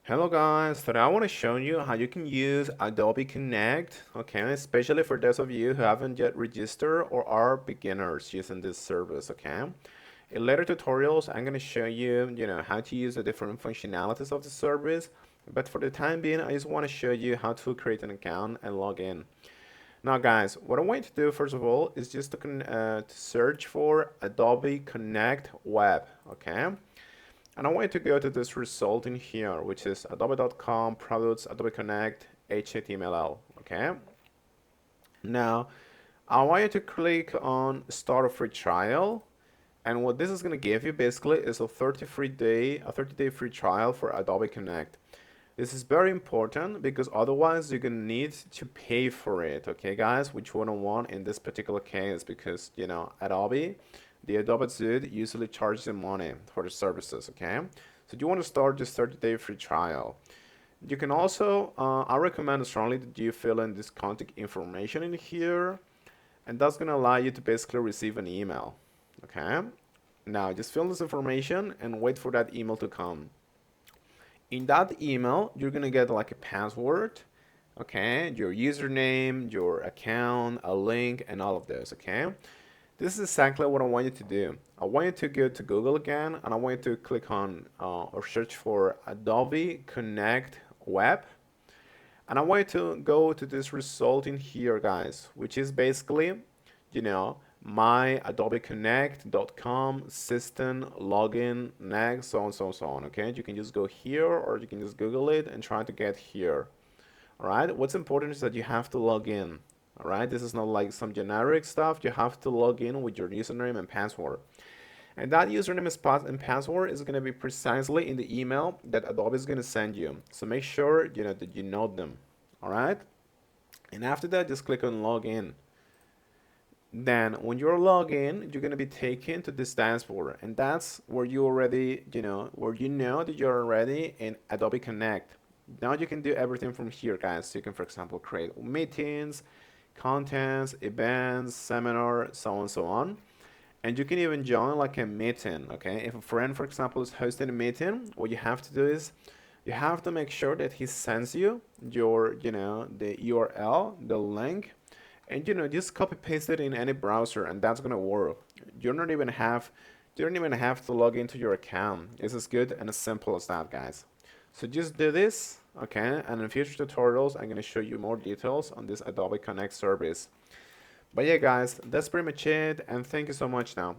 Hello guys, today I want to show you how you can use Adobe Connect, okay, especially for those of you who haven't yet registered or are beginners using this service, okay. In later tutorials, I'm going to show you, how to use the different functionalities of the service, but for the time being, I just want to show you how to create an account and log in. Now guys, what I want you to do first of all is just to search for Adobe Connect Web, okay. And I want you to go to this result in here, which is adobe.com products Adobe Connect HTML. Okay. Now, I want you to click on start a free trial. And what this is going to give you basically is a 30-day free trial for Adobe Connect. This is very important because otherwise you're going to need to pay for it, okay guys, which we don't want in this particular case because, Adobe, the Adobe suite usually charges you money for the services, okay? So you want to start this 30-day free trial. You can also, I recommend strongly that you fill in this contact information in here, and that's going to allow you to basically receive an email, okay? Now just fill this information and wait for that email to come. In that email, you're gonna get like a password, okay, your username, your account, a link, and all of this, okay? This is exactly what I want you to do. I want you to go to Google again, and I want you to click on or search for Adobe Connect Web. And I want you to go to this result in here, guys, which is basically, my adobeconnect.com system login next, so on, so on, okay? You can just go here or you can just Google it and try to get here, all right? What's important is that you have to log in, all right? This is not like some generic stuff. You have to log in with your username and password. And that username and password is going to be precisely in the email that Adobe is going to send you. So make sure, that you know them, all right? And after that, just click on login. Then when you're logged in, you're going to be taken to this dashboard, and that's where you already, where you know that you're already in Adobe Connect. Now you can do everything from here, guys. So you can, for example, create meetings, contents, events, seminar, so on, so on. And you can even join like a meeting, okay? If a friend, for example, is hosting a meeting, what you have to do is you have to make sure that he sends you your, the URL, the link, and just copy paste it in any browser, and that's gonna work. You don't even have to log into your account. It's as good and as simple as that, guys. So just do this, okay? And in future tutorials, I'm gonna show you more details on this Adobe Connect service. But yeah, guys, that's pretty much it, and thank you so much now.